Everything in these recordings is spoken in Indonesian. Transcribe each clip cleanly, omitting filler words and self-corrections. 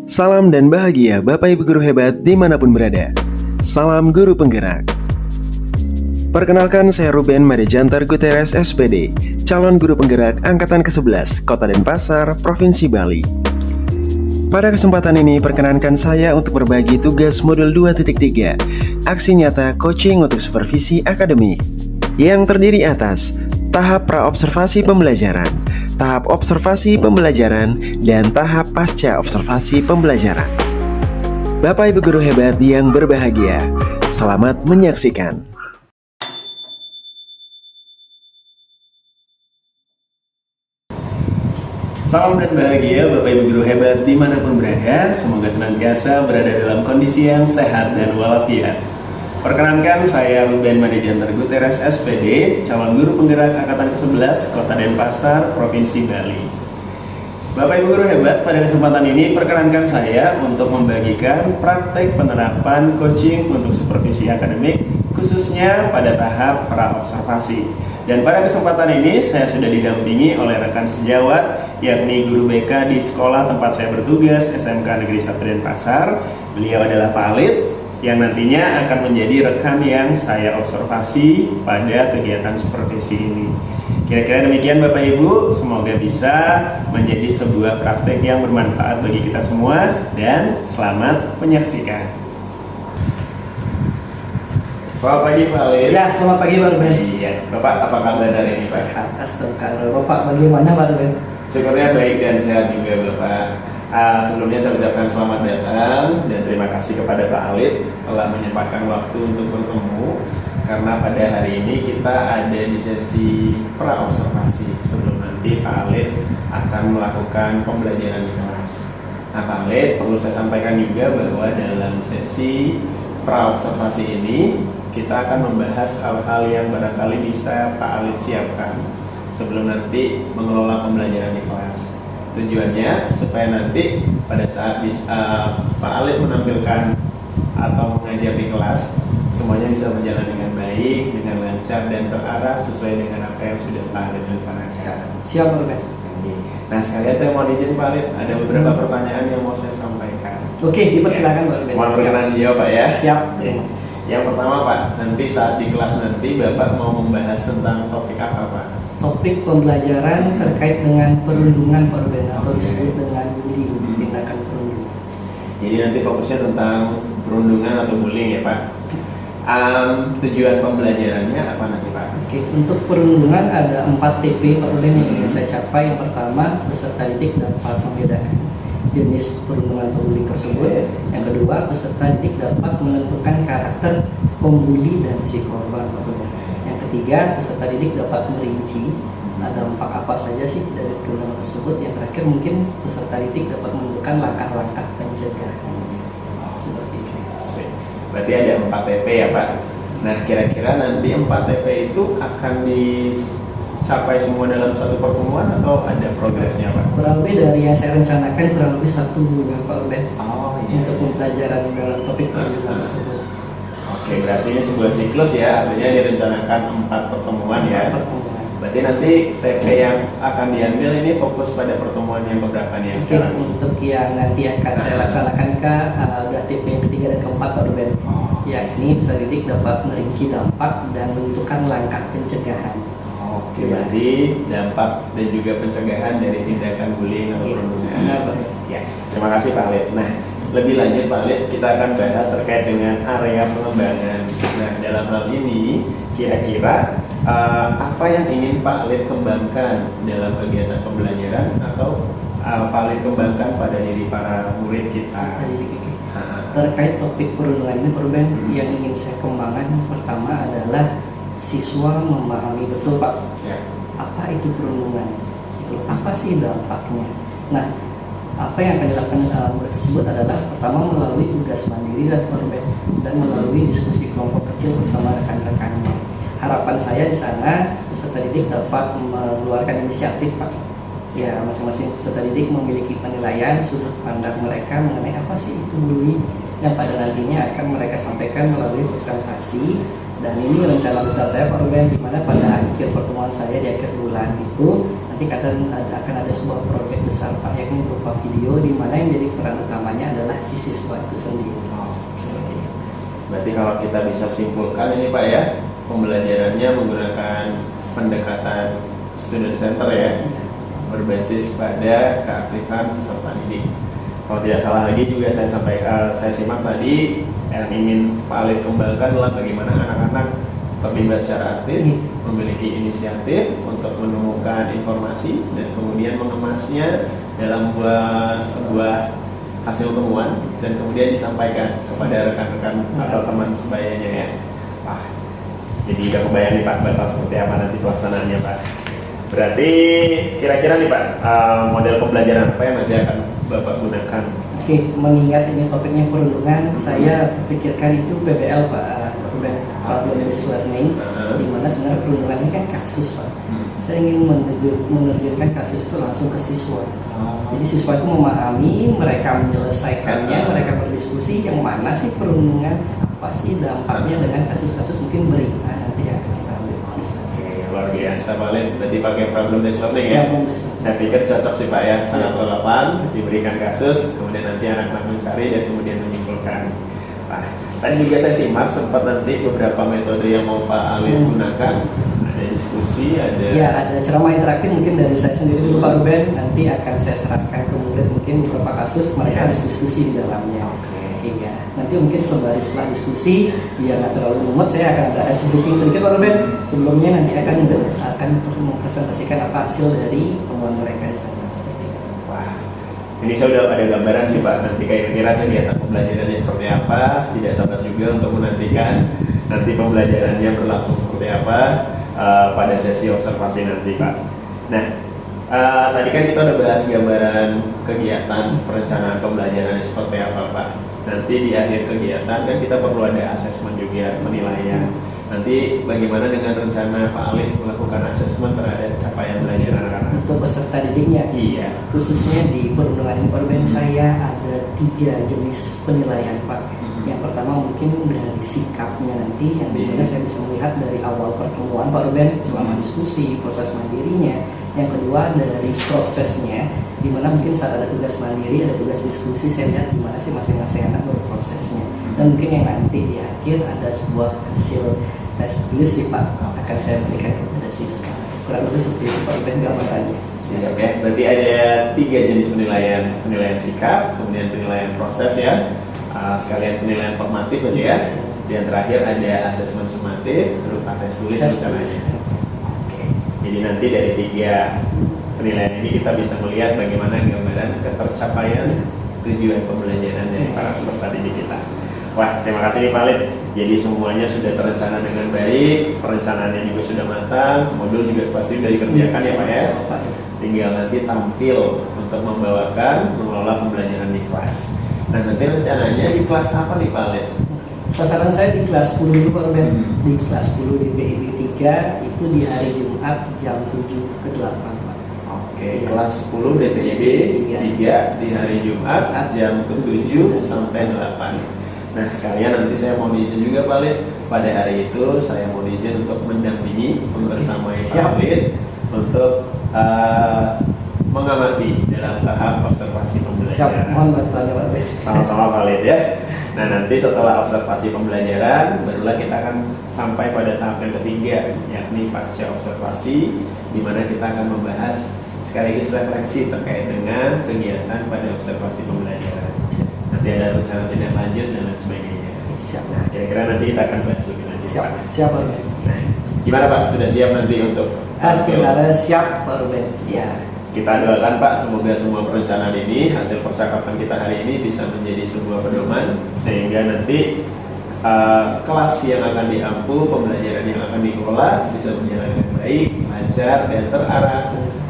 Salam dan bahagia Bapak Ibu Guru hebat dimanapun berada. Salam Guru Penggerak. Perkenalkan, saya Ruben Marijantar Guterres SPD, calon guru penggerak Angkatan ke-11 Kota Denpasar, Provinsi Bali. Pada kesempatan ini, perkenankan saya untuk berbagi tugas modul 2.3, aksi nyata coaching untuk supervisi akademik, yang terdiri atas tahap praobservasi pembelajaran, tahap observasi pembelajaran, dan tahap pasca observasi pembelajaran. Bapak Ibu Guru hebat yang berbahagia, selamat menyaksikan. Salam dan bahagia Bapak Ibu Guru hebat dimanapun berada. Semoga senantiasa berada dalam kondisi yang sehat dan walafiat. Perkenankan, saya Ruben Marijantar Guterres SPD, calon guru penggerak Angkatan ke-11 Kota Denpasar, Provinsi Bali. Bapak Ibu Guru hebat, pada kesempatan ini perkenankan saya untuk membagikan praktek penerapan coaching untuk supervisi akademik, khususnya pada tahap praobservasi. Dan pada kesempatan ini saya sudah didampingi oleh rekan sejawat, yakni guru BK di sekolah tempat saya bertugas, SMK Negeri 1 Denpasar. Beliau adalah Pak Alit, yang nantinya akan menjadi rekan yang saya observasi pada kegiatan supervisi ini. Kira-kira demikian Bapak Ibu, semoga bisa menjadi sebuah praktek yang bermanfaat bagi kita semua, dan selamat menyaksikan. Selamat pagi Pak Alit. Ya, selamat pagi Pak Ruben. Iya, Bapak apa kabar hari ini Pak? Sehat, astagfirullah. Bapak bagaimana Pak Ruben? Syukurnya baik dan sehat juga Bapak. Sebelumnya saya ucapkan selamat datang dan terima kasih kepada Pak Alit telah menyempatkan waktu untuk bertemu, karena pada hari ini kita ada di sesi praobservasi sebelum nanti Pak Alit akan melakukan pembelajaran di kelas. Nah Pak Alit, perlu saya sampaikan juga bahwa dalam sesi praobservasi ini kita akan membahas hal-hal yang barangkali bisa Pak Alit siapkan sebelum nanti mengelola pembelajaran di kelas. Tujuannya supaya nanti pada saat Pak Alit menampilkan atau mengajar di kelas, semuanya bisa berjalan dengan baik, dengan lancar dan terarah sesuai dengan apa yang sudah Pak Alit rencanakan. Siap Pak Ruben. Nah sekalian saya mau izin Pak Alit, ada beberapa pertanyaan yang mau saya sampaikan. Oke, dipersilakan Pak Ruben. Mohon berkenan dijawab Pak ya. Siap. Yang pertama Pak, nanti saat di kelas nanti Bapak mau membahas tentang topik apa Pak? Topik pembelajaran terkait dengan perundungan Pak Ruben, atau disebut dengan bullying, tindakan perundungan. Jadi nanti fokusnya tentang perundungan atau bullying ya Pak. Tujuan pembelajarannya apa nanti Pak? Oke, untuk perundungan ada 4 TP Pak Ruben yang ingin saya capai. Yang pertama, peserta didik dapat membedakan jenis perundungan atau bullying tersebut. Yang kedua, peserta didik dapat menentukan karakter pembuli dan si korban Pak Ruben. Yang ketiga, peserta didik dapat merinci ada 4 apa saja sih dari perundungan tersebut. Yang terakhir, mungkin peserta didik dapat menentukan langkah-langkah pencegahan. Seperti itu. Berarti ada 4 TP ya Pak. Nah kira-kira nanti 4 TP itu akan dicapai semua dalam satu pertemuan atau ada progresnya Pak? Kurang lebih dari yang saya rencanakan kurang lebih 1 bulan Pak Ruben untuk pembelajaran dalam topik perundungan tersebut. Oke, berarti ini sebuah siklus ya, artinya direncanakan 4 pertemuan ya. Berarti nanti TP yang akan diambil ini fokus pada pertemuan yang keberapa nih yang sekarang? Untuk yang nanti akan saya laksanakan ada TP yang ketiga dan keempat Pak Ruben. Yakni peserta didik dapat merinci dampak dan menentukan langkah pencegahan. Oke, berarti dampak dan juga pencegahan dari tindakan bullying atau perundungan. Ya, terima kasih Pak Alit. Nah, lebih lanjut Pak Alit, kita akan bahas terkait dengan area pengembangan. Nah, dalam hal ini kira-kira apa yang ingin Pak Alit kembangkan dalam kegiatan pembelajaran atau Pak Alit kembangkan pada diri para murid kita? Terkait topik perundungan ini Pak Ruben, yang ingin saya kembangkan yang pertama adalah siswa memahami betul Pak apa itu perundungan, apa sih dampaknya. Nah, apa yang akan dilakukan murid tersebut adalah pertama melalui tugas mandiri dan Pak Ruben, dan melalui diskusi kelompok kecil bersama rekan-rekannya. Harapan saya di sana peserta didik dapat mengeluarkan inisiatif Pak. Ya, masing-masing peserta didik memiliki penilaian sudut pandang mereka mengenai apa sih itu bullying, yang pada nantinya akan mereka sampaikan melalui presentasi. Dan ini rencana besar saya Pak Ruben, di mana pada akhir pertemuan saya di akhir bulan itu nanti akan ada sebuah proyek besar Pak, yakni berupa video di mana yang jadi peran utamanya adalah si siswa itu sendiri. Seperti itu. Berarti kalau kita bisa simpulkan ini Pak ya, pembelajarannya menggunakan pendekatan student center ya, berbasis pada keaktifan peserta didik. Kalau tidak salah lagi juga saya simak tadi yang ingin Pak Alif kembangkan adalah bagaimana anak-anak terlibat secara aktif, memiliki inisiatif untuk menemukan informasi dan kemudian mengemasnya dalam sebuah hasil temuan dan kemudian disampaikan kepada rekan-rekan atau teman sebayanya ya. Wah, jadi udah kebayang nih Pak bakal seperti apa nanti pelaksanaannya Pak. Berarti kira-kira nih Pak, model pembelajaran apa yang nanti akan Bapak gunakan? Oke, mengingat ini topiknya perundungan, saya pikirkan itu PBL Pak, problem-based learning, di mana sebenarnya perundungan ini kan kasus Pak. Saya ingin menerjunkan kasus itu langsung ke siswa. Jadi siswa itu memahami, mereka menyelesaikannya, mereka berdiskusi yang mana sih perundungan, apa sih dampaknya dengan kasus-kasus mungkin berita nanti yang akan kita ambil. Luar biasa Pak Alif, tadi pakai problem based learning ya. Saya pikir cocok sih Pak ya, sangat relevan, diberikan kasus, kemudian nanti anak-anak mencari dan kemudian menyimpulkan. Nah, tadi juga saya simak sempat nanti beberapa metode yang mau Pak Alif gunakan, ada diskusi, ada ceramah interaktif mungkin dari saya sendiri dulu Pak Ruben, nanti akan saya serahkan ke murid mungkin beberapa kasus mereka harus diskusi di dalamnya. Ya. Nanti mungkin setelah diskusi biar nggak terlalu mumet, saya akan ada ice breaking sedikit Pak Ruben. Sebelumnya nanti akan mempresentasikan apa hasil dari temuan mereka di sana. Wah, ini saya udah ada gambaran sih Pak, nanti kira-kira kegiatan pembelajarannya seperti apa. Tidak sabar juga untuk menantikan nanti pembelajarannya berlangsung seperti apa pada sesi observasi nanti Pak. Nah, tadi kan kita udah bahas gambaran kegiatan perencanaan pembelajaran seperti apa Pak. Nanti di akhir kegiatan kan kita perlu ada asesmen juga, penilaian. Nanti bagaimana dengan rencana Pak Alif melakukan asesmen terhadap capaian belajar anak-anak untuk peserta didiknya? Iya. Khususnya di perundungan perben saya ada 3 jenis penilaian Pak. Yang pertama mungkin dari sikapnya nanti, yang dimana saya bisa melihat dari awal pertemuan Pak Ruben selama diskusi, proses mandirinya. Yang kedua dari prosesnya, dimana mungkin saat ada tugas mandiri, ada tugas diskusi, saya lihat gimana sih masing-masing anak berprosesnya. Dan mungkin yang nanti di akhir ada sebuah hasil tes tulis sih Pak, akan saya berikan kepada siswa. Kurang lebih seperti itu Pak Ruben gambarannya. Siap ya, berarti ada 3 jenis penilaian. Penilaian sikap, kemudian penilaian proses ya, sekalian penilaian formatif berarti ya. Dan terakhir ada asesmen sumatif berupa tes tulis rencananya. Jadi nanti dari 3 penilaian ini kita bisa melihat bagaimana gambaran ketercapaian tujuan pembelajaran dari para peserta didik kita. Wah, terima kasih nih Pak Alif. Jadi semuanya sudah terencana dengan baik, perencanaannya juga sudah matang, modul juga pasti sudah dikerjakan ya Pak ya. Tinggal nanti tampil untuk membawakan, mengelola pembelajaran di kelas. Nah nanti rencananya di kelas apa nih Pak Alif? Sasaran saya di kelas 10 dulu Pak Ruben. Di kelas 10 di PIB 3 itu di hari Jumat jam 7 ke 8 Pak. Oke, kelas 10 DPIB 3 di hari Jumat jam ke-7 sampai 8. Nah sekalian nanti saya mau izin juga Pak Alif, pada hari itu saya mau izin untuk mendampingi membersamai Pak Alif untuk mengamati dalam tahap observasi pembelajaran. Siap, mohon bantuannya Pak Alif. Sama-sama Pak Alif ya. Nah nanti setelah observasi pembelajaran, barulah kita akan sampai pada tahap yang ketiga, yakni pasca observasi, di mana kita akan membahas sekaligus refleksi terkait dengan kegiatan pada observasi pembelajaran. Nanti ada rencana tindak lanjut dan lain sebagainya. Siap. Nah kira-kira nanti kita akan bahas lebih lanjut. Siap, Pak. siap Pak Ruben. Nah, gimana Pak? Sudah siap nanti untuk? Sebenarnya siap Pak Ruben. Ya. Kita doakan Pak, semoga semua perencanaan ini, hasil percakapan kita hari ini bisa menjadi sebuah pedoman sehingga nanti kelas yang akan diampu, pembelajaran yang akan dikelola bisa berjalan dengan baik, lancar dan terarah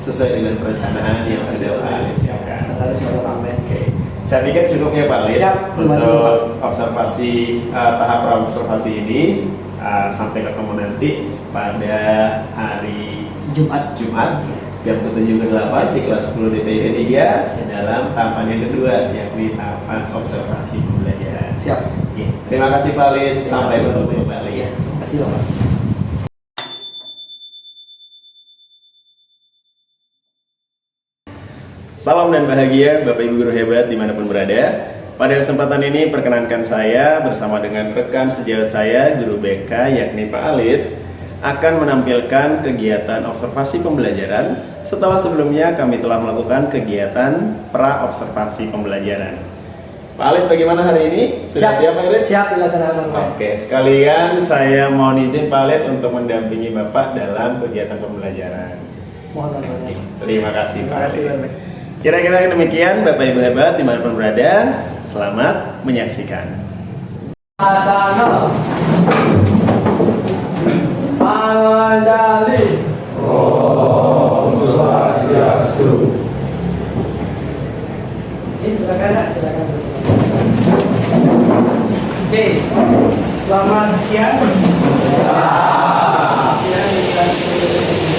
sesuai dengan perencanaan yang sudah Pak Alif siapkan. Oke, saya pikir cukup ya Pak Alif untuk observasi tahap observasi ini. Sampai ketemu nanti pada hari Jumat jam ke-7 ke 8 di kelas 10 DPIB 3 dalam tahapan yang kedua, yakni tahapan observasi pembelajaran. Siap. Oke, terima kasih Pak Alif, sampai bertemu kembali. Terima kasih Bapak. Salam dan bahagia Bapak Ibu Guru hebat dimanapun berada. Pada kesempatan ini perkenankan saya bersama dengan rekan sejawat saya Guru BK yakni Pak Alit akan menampilkan kegiatan observasi pembelajaran setelah sebelumnya kami telah melakukan kegiatan pra-observasi pembelajaran. Pak Alit bagaimana hari ini? Sudah siap Pak Alit? Siap dilaksanakan Pak. Oke, sekalian saya mohon izin Pak Alit untuk mendampingi Bapak dalam kegiatan pembelajaran. Mohon Oke, terima kasih Pak Terima kasih Alit. Pak. Kira-kira demikian Bapak Ibu hebat dimanapun berada. Selamat menyaksikan. Asana Pangadali Om Swastiastu. Silakan Nak, silakan. Oke, selamat siang. Siang di kelas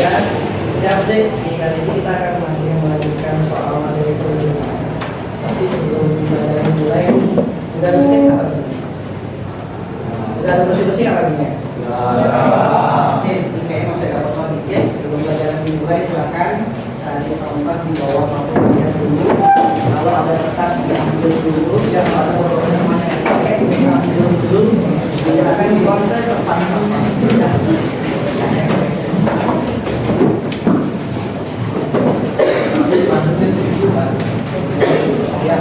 3. Siap sih, di kali ini kita akan masih melanjutkan soal materi perlindungan. Tapi sebelum mulai, udah mungkin apa ini? Udah ada bersih-bersih apa ini? Oke, ini kayaknya masih ada apa dikit. Sebelum pelajaran dimulai, silakan cari sampah di bawah papan belajar dulu. Kalau ada kertas diambil dulu, yang ada fotonya mana yang pakai diambil dulu. Silakan dikonter tempat sampah. Ya,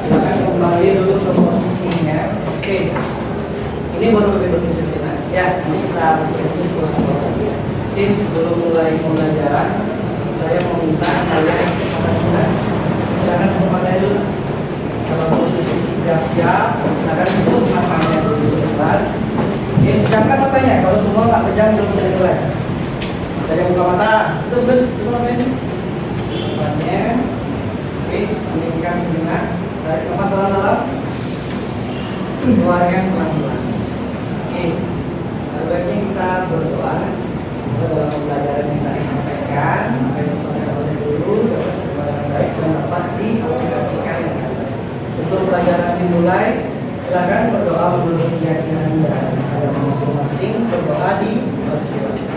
silakan kembali dulu ke posisinya. Oke, ini baru lebih bersih sedikit. Ya, ini kita bersih sekolah lagi. Oke, sebelum mulai pembelajaran, saya mau minta kalian silakan kembali dulu. Kalau posisi sudah siap, silakan tutup matanya dulu sebentar. Oke, pejamkan matanya. Kalau semua nggak pejam, belum bisa dimulai. Saya buka mata, itu terus itu matanya. Matanya. Oke, tinggikan sejenak. Tarik nafas dalam-dalam. Keluarkan pelan-pelan. Oke, baiknya kita berdoa. Semoga dalam pembelajaran yang tadi sampaikan, apa yang disampaikan oleh guru dapat berjalan baik dan dapat diaplikasikan dengan baik. Sebelum pelajaran dimulai, silakan berdoa menurut keyakinan dan agama masing-masing. Berdoa di persilakan.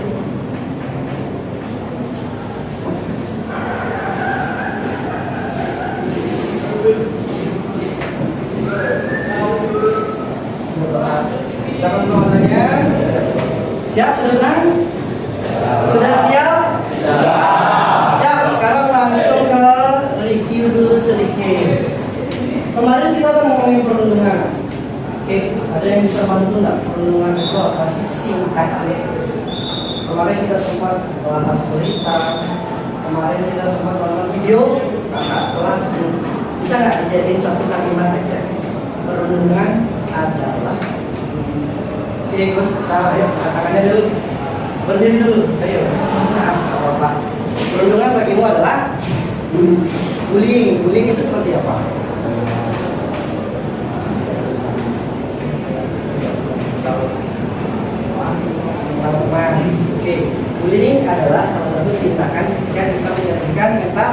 Berdoa. Silakan berdoanya. Siap, sudah tenang? Sudah siap? Siap. Sekarang langsung ke review dulu sedikit. Kemarin kita kan ngomongin perundungan. Oke, ada yang bisa bantu nggak? Perundungan itu apa sih? Singkatnya. Kemarin kita sempat bahas berita. Kemarin kita sempat nonton video kakak kelas. Bisa nggak dijadiin satu kalimat aja? Perundungan adalah. Oke, Gus, ayo katakannya dulu. Berdiri dulu, ayo. Nah, apa? Perundungan bagimu adalah bullying. Bullying itu seperti apa? Teman-teman, oke. Bullying adalah salah satu tindakan ketika kita menjadikan mental.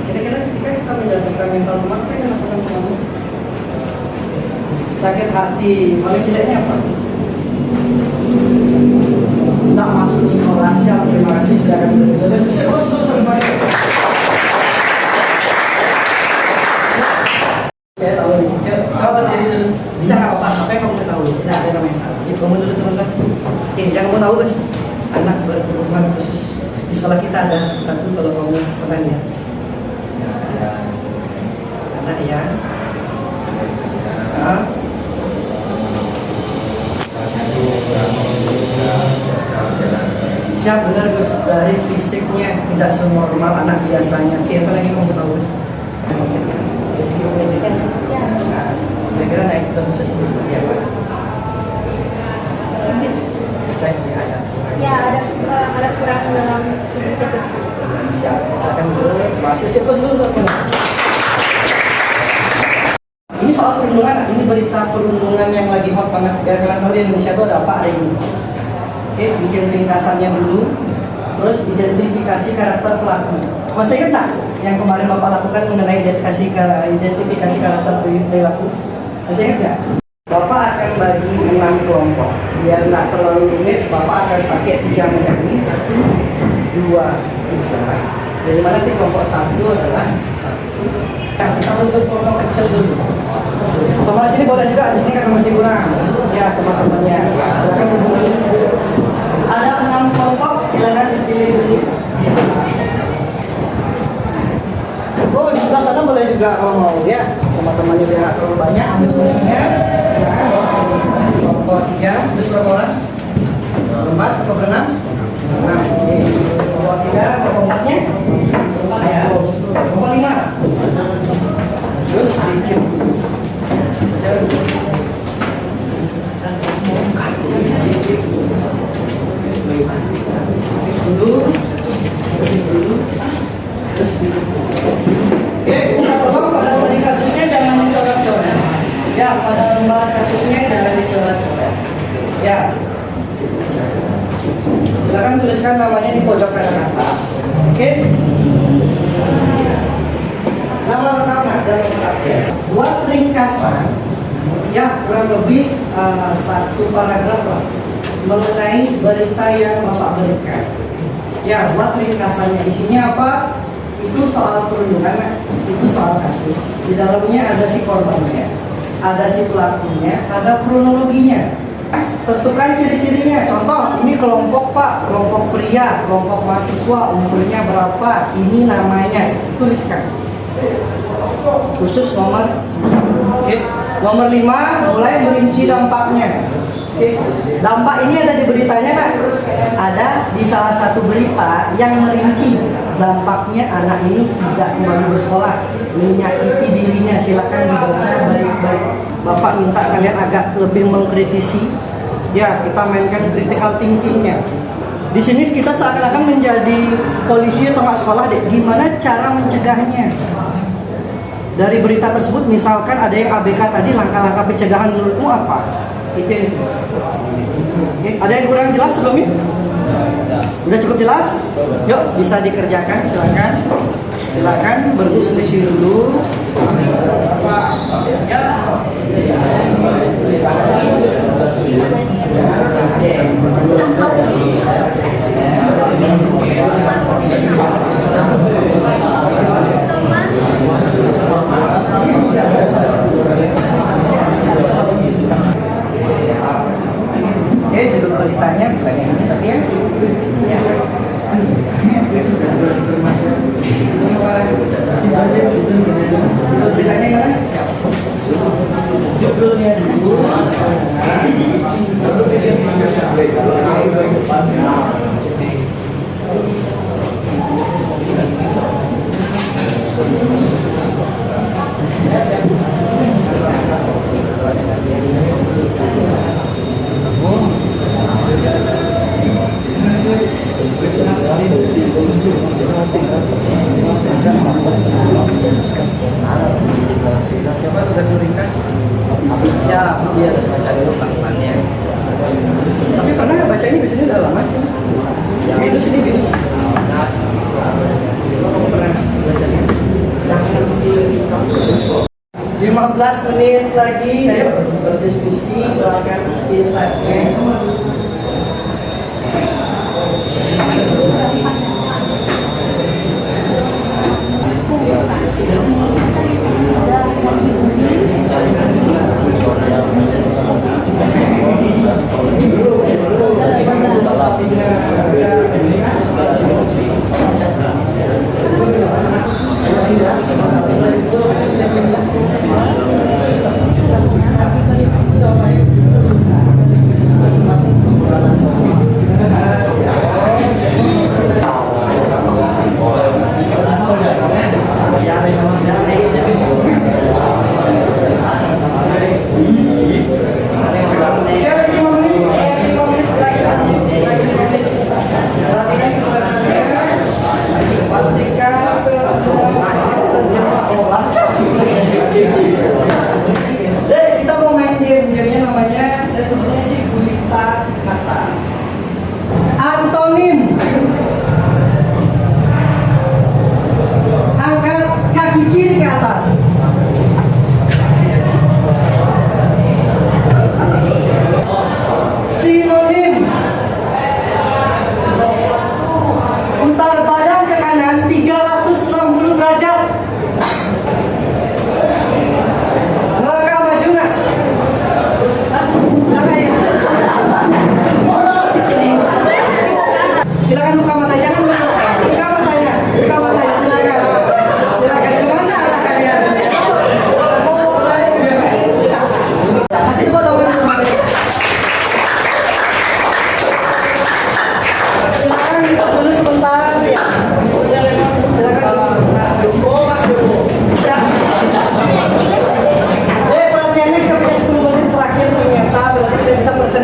Kira-kira ketika kita menjadikan mental teman, apa yang dimaksudkan teman? Sakit hati, paling tidaknya apa? Tak masuk sekolah. Siap, terima kasih. Silakan bertugas. Terus terbaik. Saya tahu ini. Kau berdiri dulu. Bisa nggak apa-apa? Apa yang kamu tahu? Tidak ada namanya salah. Kamu dulu sama-sama. Oke, yang kamu tahu guys, anak berkebutuhan khusus di sekolah kita ada satu kalau kamu bertanya. Anak ya. Siap, benar Gus. Dari fisiknya tidak senormal anak biasanya. Oke, apa lagi kamu tahu Gus? Fisik pendidikan? Ya. Saya kira naik khusus seperti apa? Saya tidak ada. Ya, ada kurang dalam sedikit itu. Siap, silakan dulu. Masih siapa dulu? soal perundungan. Ini berita perundungan yang lagi hot banget. Biar kalian tahu di Indonesia itu ada apa hari ini. Oke, bikin ringkasannya dulu. Terus identifikasi karakter pelaku. Masih ingat tak yang kemarin Bapak lakukan mengenai identifikasi karakter perilaku? Masih ingat nggak? Bapak akan bagi 6 kelompok. Biar nggak terlalu rumit, Bapak akan pakai 3 macam ini. 1, 2, 3. Dari mana nanti kelompok 1 adalah 1. Nah, kita untuk kelompok kecil dulu. Sama sini boleh juga, di sini kan masih kurang. Ya, sama temannya. Silakan hubungi. Ada 6 kelompok, silakan dipilih dulu. Oh, di sebelah sana boleh juga kalau mau ya. Sama temannya biar nggak terlalu banyak. Ambil kursinya. Silakan bawa ke sini. Kelompok 3, terus berapa orang? 4 atau 6? 6. Kelompok 3, kelompok 4-nya? 4 ya. Kelompok 5. Terus sedikit. Dulu. Terus oke, kita tolong pada studi kasusnya jangan dicoret-coret. Ya, pada lembar kasusnya jangan dicoret-coret. Ya. Silakan tuliskan namanya di pojok kanan atas. Oke. Nama lengkapnya dan absen. Buat ringkasan, ya kurang lebih 1 paragraf lah mengenai berita yang Bapak berikan. Ya, buat ringkasannya isinya apa? Itu soal perundungan, itu soal kasus. Di dalamnya ada si korbannya, ada si pelakunya, ada kronologinya. Tentukan ciri-cirinya. Contoh, ini kelompok Pak, kelompok pria, kelompok mahasiswa, umurnya berapa, ini namanya, tuliskan. Khusus nomor, oke. Nomor 5, mulai merinci dampaknya. Oke. Dampak ini ada di beritanya kan? Ada di salah satu berita yang merinci dampaknya anak ini tidak kembali bersekolah, menyakiti dirinya. Silakan dibaca baik-baik. Bapak minta kalian agak lebih mengkritisi. Ya, kita mainkan critical thinkingnya. Di sini kita seakan-akan menjadi polisi tengah sekolah deh. Gimana cara mencegahnya? Dari berita tersebut, misalkan ada yang ABK tadi, langkah-langkah pencegahan menurutmu apa? Itu yang ditulis. Oke, ada yang kurang jelas sebelumnya? Udah cukup jelas? Yuk, bisa dikerjakan, silakan. Silakan berdiskusi dulu. Ya. Oke, judul beritanya bukan yang ini tapi ya. Beritanya yang mana? Judulnya dulu. Siapa tugas meringkas? Siap, dia harus baca dulu panggilannya. Tapi pernah nggak baca ini biasanya udah lama sih. Binus ini binus. Kamu pernah bacanya? 15 menit lagi, ayo berdiskusi, doakan insight-nya.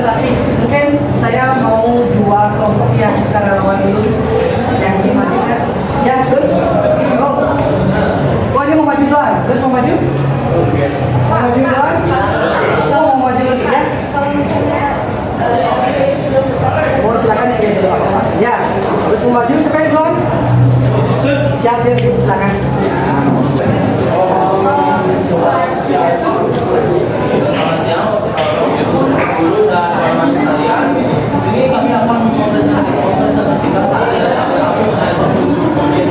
presentasi. Mungkin saya mau dua kelompok yang sekarang lawan dulu yang dimajukan. Ya, terus. Oh, ini mau maju duluan. Terus mau maju? Mau maju duluan? Mau maju lagi ya? Kalau misalnya belum besar. Oh, silakan ya, silakan. Ya, terus mau maju sekali duluan. Siap ya, silakan. Selamat siang, guru dan teman sekalian. Ini kami akan mempresentasikan materi dari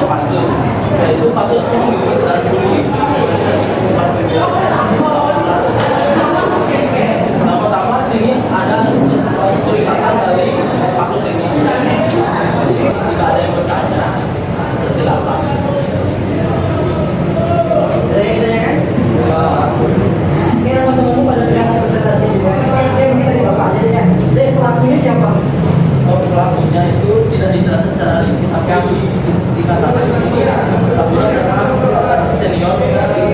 kasus, yaitu kasus pembunuhan dan bullying. Pertama, sini ada ringkasan dari kasus ini. Jika ada yang bertanya, silakan. Oke, teman-teman pada yang presentasi juga. Yang minta di Bapak aja ya. Jadi pelakunya siapa? Pelakunya itu tidak dijelaskan secara rinci, tapi dikatakan di sini pelakunya adalah senior dari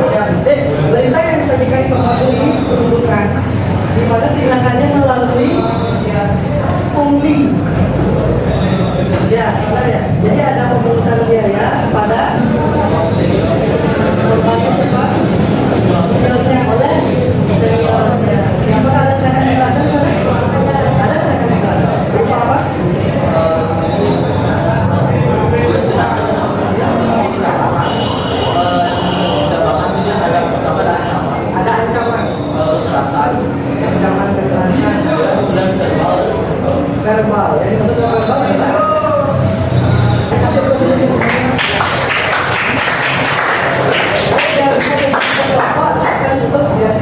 Siap. Berita yang bisa dikait pelaku ini peruntukan di mana tindakannya melalui pungli. Ya, benar ya. Jadi ada pemungutan biaya kepada korbannya siapa? Seniornya oleh seniornya. Apakah ada tindakan kekerasan di sana? Ada tindakan kekerasan. Berupa apa? Ada ancaman. Ancaman kekerasan. Verbal. Jadi maksudnya verbal kita kasih prosedur. Ya, bisa apa? Silakan tutup ya.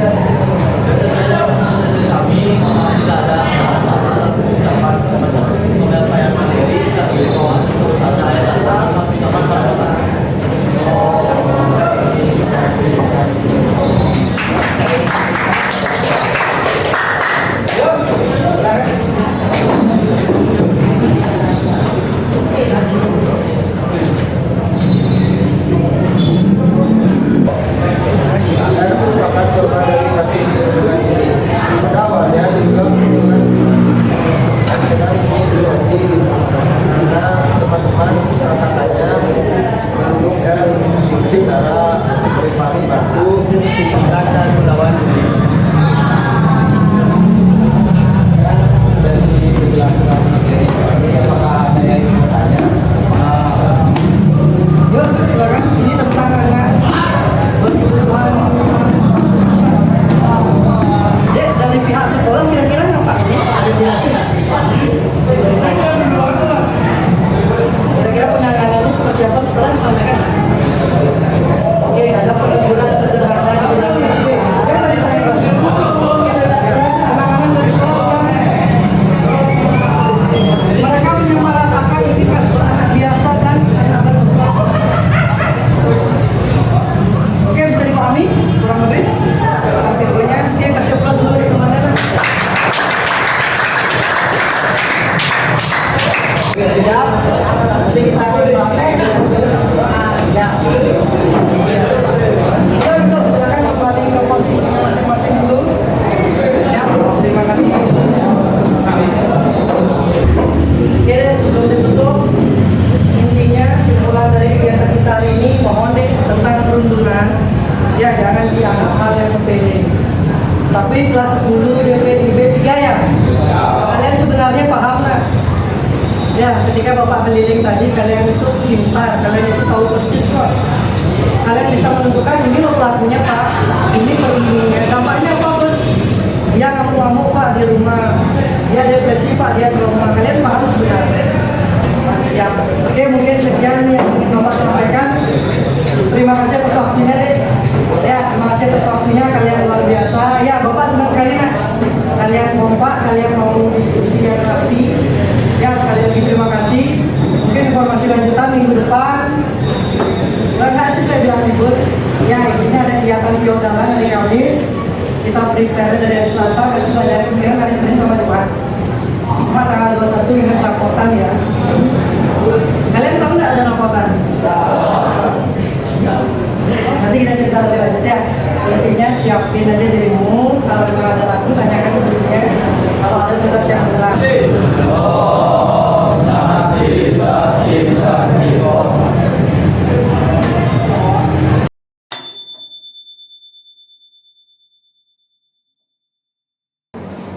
kami tidak ada ucapan penyampaian materi kami bahwa ada ayat tentang kami dapat pada saat Ada merupakan korban dari kasus pembunuhan ini. Pada awalnya diduga pembunuhan dengan terjadi karena teman-teman seratakannya mendukung dan secara privasi bantu dan melawan dari penjelasan ini apakah ada yang ingin bertanya? Yuk, silakan. Ini tentang anak berkebutuhan. Dek, dari pihak sekolah kira-kira apa ini? Ada jelasin nggak? Kira-kira penanganannya seperti apa? Sekolah disampaikan. Oke, ada peneguran sederhana di dalamnya. Oke, kan tadi saya bilang. Penanganan dari sekolah. Mereka menyamaratakan ini kasus anak biasa dan anak berkebutuhan. Oke, bisa dipahami kurang lebih artikelnya. Dia kasih plus dulu di kemana? Oke, siap. Nanti kita akan bahas. Ya. Oke, duduk. Silakan kembali ke posisinya masing-masing dulu. Ya, terima kasih. Oke, sebelum ditutup, intinya simpulan dari kegiatan kita hari ini mohon deh tentang perundungan ya jangan dianggap hal yang sepele. Tapi kelas 10 DPIB 3 ya. Kalian sebenarnya paham lah. Ya, ketika Bapak keliling tadi kalian itu pintar, kalian itu tahu persis kok. Kalian bisa menentukan ini loh pelakunya Pak, ini perundungannya. Dampaknya apa Bos? Dia ngamuk-ngamuk Pak di rumah, dia depresi Pak, dia trauma. Kalian paham sebenarnya. Siap. Oke, mungkin sekian yang ingin Bapak sampaikan. Terima kasih atas waktunya deh. Ya, terima kasih atas waktunya. Kalian luar biasa. Ya, Bapak senang sekali nah. Kalian kompak, kalian mau diskusi yang rapi. Ya, sekali lagi terima kasih. Mungkin informasi lanjutan minggu depan. Enggak sih saya bilang libur. Ya, ini ada kegiatan biodalan hari Kamis. Kita prepare dari hari Selasa, dan kita dari kemudian hari Senin sama Jumat. Cuma tanggal 21 ingat rapotan ya. Kalian tahu nggak ada rapotan? Nanti kita cerita lebih lanjut ya. Intinya siapin aja dirimu. Kalau memang ada ragu, tanyakan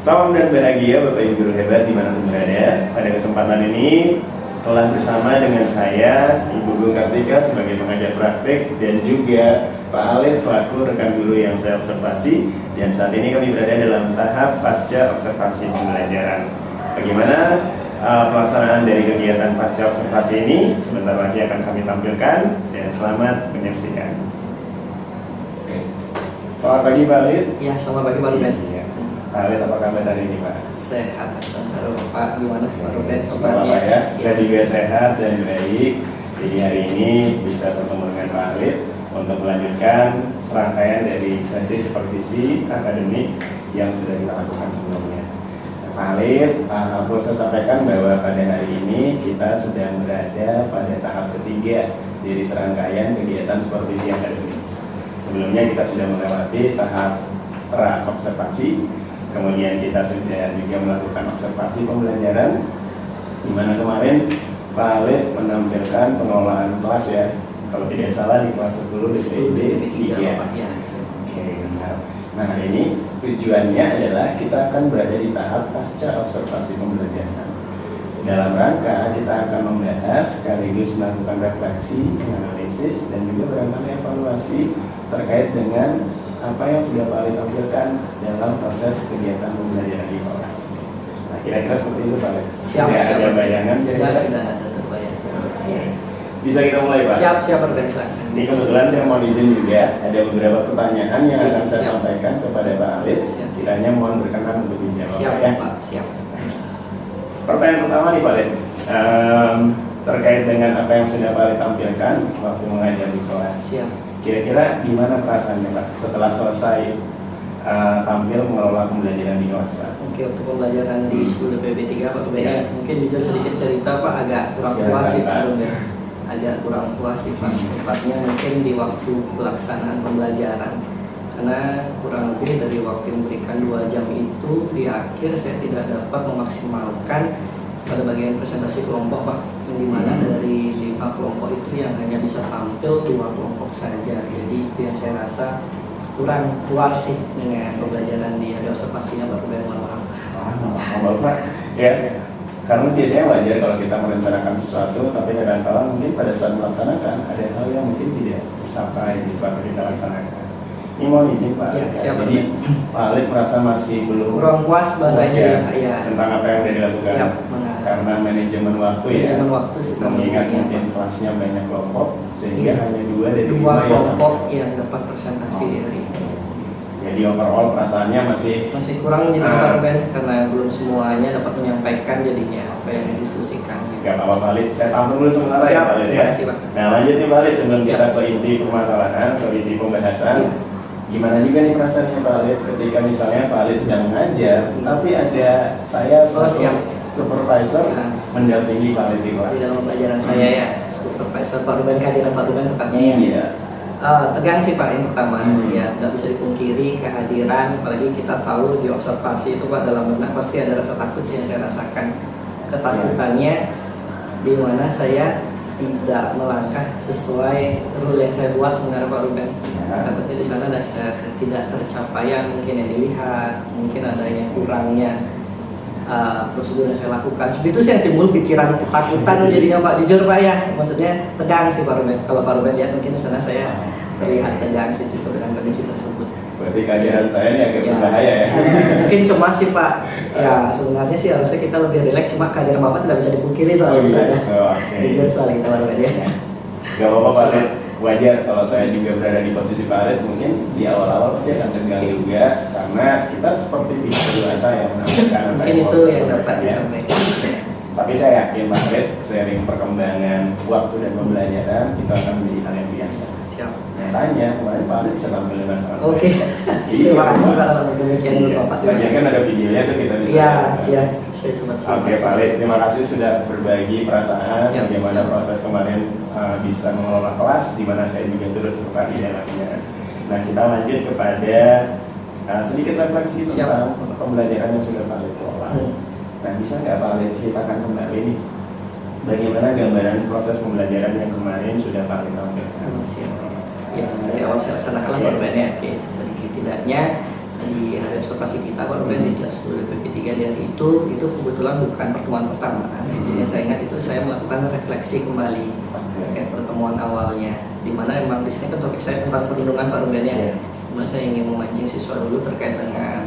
Salam dan bahagia Bapak Ibu Guru hebat dimanapun berada. Pada kesempatan ini telah bersama dengan saya Ibu Guru Kartika sebagai pengajar praktik dan juga Pak Alid selaku rekan guru yang saya observasi. Dan saat ini kami berada dalam tahap pasca observasi pembelajaran. Bagaimana pelaksanaan dari kegiatan pasca observasi ini sebentar lagi akan kami tampilkan, dan selamat menyaksikan. Selamat pagi Pak Alid. Ya, selamat pagi Pak Ruben. Iya. Pak Alid, apa kabar hari ini Pak? Sehat, baru Pak, gimana Pak Ruben? Selamat Pak ya, saya juga sehat dan baik. Jadi hari ini bisa bertemu dengan Pak Alid untuk melanjutkan serangkaian dari sesi supervisi akademik yang sudah kita lakukan sebelumnya. Pak Alid, perlu saya sampaikan bahwa pada hari ini kita sedang berada pada tahap ketiga dari serangkaian kegiatan supervisi akademik. Sebelumnya kita sudah melewati tahap pra observasi, kemudian kita sudah juga melakukan observasi pembelajaran, di mana kemarin Pak Alid menampilkan pengelolaan kelas ya, kalau tidak salah di kelas 10 di SPB 3. Oke, benar. Nah hari ini tujuannya adalah kita akan berada di tahap pasca observasi pembelajaran. Dalam rangka kita akan membahas sekaligus melakukan refleksi, analisis, dan juga barangkali evaluasi terkait dengan apa yang sudah Pak Alid tampilkan dalam proses kegiatan pembelajaran di kelas. Nah kira-kira seperti itu Pak Alid. Siap, Sudah siap. ada bayangan? Sudah ada terbayang. Bisa kita mulai Pak? Siap Ruben, silakan. Ini kebetulan saya mau izin juga ada beberapa pertanyaan yang akan saya sampaikan kepada Pak Alid. Siap. Kiranya mohon berkenan untuk dijawab Siap ya. Pak, siap. Pertanyaan pertama nih Pak Alid, terkait dengan apa yang sudah Pak Alid tampilkan waktu mengajar di kelas. Siap. Kira-kira gimana perasaannya Pak setelah selesai tampil mengelola pembelajaran di kelas Pak? Oke, untuk pembelajaran di School PB 3 Pak Ruben, Ya. mungkin jujur sedikit cerita Pak, agak kurang Silakan, puas sih Pak. Pak Ruben. Agak kurang puas sih Pak, tepatnya mungkin di waktu pelaksanaan pembelajaran. Karena kurang lebih dari waktu yang diberikan 2 jam itu, di akhir saya tidak dapat memaksimalkan pada bagian presentasi kelompok Pak, yang dimana dari 5 kelompok itu yang hanya bisa tampil 2 kelompok saja. Jadi itu yang saya rasa kurang puas sih dengan pembelajaran di hari observasinya Pak Ruben. Mohon maaf. Bapak, ya, karena biasanya wajar kalau kita merencanakan sesuatu, tapi kadang-kadang mungkin pada saat melaksanakan ada hal yang mungkin tidak tercapai di waktu kita laksanakan. Ini mohon izin Pak. Ya, siap, Jadi Pak Alid merasa masih belum Kurang puas bahasanya ya. tentang apa yang sudah dilakukan. Siap, benar. Karena manajemen waktu ya. Manajemen waktu sih, mengingat Pak. mungkin kelasnya banyak kelompok sehingga Iya. hanya 2 dari 5 Dua yang kelompok yang dapat presentasi di hari ini. jadi overall perasaannya masih Masih kurang jadi Pak Ruben, karena belum semuanya dapat menyampaikan jadinya apa yang didiskusikan. nggak apa-apa Pak Alid. Saya tampung dulu sementara ya Siap, Pak Alid terima ya. kasih, Pak. Nah lanjut nih Pak Alid sebelum Siap. kita ke inti permasalahan, ke inti pembahasan. Iya. Gimana juga nih perasaannya Pak Alid ketika misalnya Pak Alid sedang mengajar, tapi ada saya sebagai siap. supervisor Nah. mendampingi Pak Alid di kelas. Di dalam pelajaran saya ya, supervisor Pak Ruben, kehadiran Pak Ruben tepatnya ya. Iya. Tegang sih Pak, yang pertama ya, nggak bisa dipungkiri kehadiran, apalagi kita tahu di observasi itu Pak, dalam benak pasti ada rasa takut sih yang saya rasakan. Ketakutannya di mana saya tidak melangkah sesuai rule yang saya buat sebenarnya Pak Ruben. Ya. Takutnya di sana ada tidak tercapaian mungkin yang dilihat, mungkin adanya kurangnya prosedur yang saya lakukan. Seperti itu sih yang timbul pikiran ketakutan jadinya Pak, jujur Pak ya, maksudnya tegang sih Pak Ruben. Kalau Pak Ruben lihat mungkin di sana saya terlihat tegang sih cukup dengan kondisi tersebut. Berarti kehadiran saya ini agak Ya. berbahaya ya. Mungkin cemas sih Pak. Ya sebenarnya sih harusnya kita lebih rileks, cuma kehadiran Bapak tidak bisa dipungkiri soalnya di sana. Oke. Jujur soal kita Pak Ruben ya. Gak apa-apa Pak Alid, wajar kalau saya juga berada di posisi Pak Alid, mungkin di awal-awal pasti akan tegang juga karena kita seperti tidak dewasa yang menambahkan apa Mungkin itu mau yang dapat ya. disampaikan. Tapi saya yakin Pak Alid, seiring perkembangan waktu dan pembelajaran itu akan menjadi hal yang biasa. Siap. Nyatanya kemarin Pak Alid bisa tampil dengan sangat baik. Oke. Iya, Terima kasih Pak. Pak, kalau demikian dulu Bapak. Terima Lagian kan kasih. ada videonya tuh kita bisa. Iya, iya. Saya sempat. Oke Pak Alid, terima kasih sudah berbagi perasaan Siap, bagaimana siap. proses kemarin bisa mengelola kelas, di mana saya juga turut serta di dalamnya. Nah kita lanjut kepada sedikit refleksi Siap. tentang pembelajaran yang sudah Pak Alid kelola. Nah bisa nggak Pak Alid ceritakan kembali nih bagaimana gambaran proses pembelajaran yang kemarin sudah Pak Alid tampilkan? Siap. Ya, dari awal saya laksanakan Pak Ruben ya. Oke, sedikit tidaknya di hari observasi kita kita Pak Ruben di kelas 10 PP3 di hari itu kebetulan bukan pertemuan pertama. Jadi saya ingat itu saya melakukan refleksi kembali terkait pertemuan awalnya, di mana memang di sini kan topik saya tentang perundungan Pak Ruben ya. Kemudian saya ingin memancing siswa dulu terkait dengan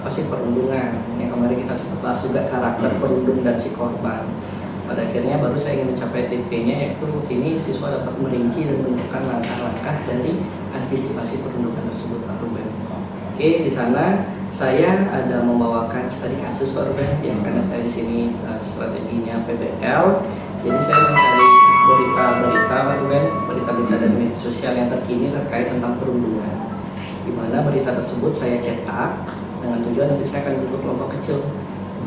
apa sih perundungan. Yang kemarin kita sempat bahas juga karakter perundung dan si korban. Pada akhirnya baru saya ingin mencapai titiknya, yaitu ini siswa dapat merinci dan menentukan langkah-langkah dari antisipasi perundungan tersebut Pak Ruben. Oke, di sana saya ada membawakan studi kasus Pak Ruben, ya, karena saya di sini strateginya PBL. Jadi saya mencari berita-berita Pak Ruben, berita-berita dari media sosial yang terkini terkait tentang perundungan. Di mana berita tersebut saya cetak dengan tujuan nanti saya akan bentuk kelompok kecil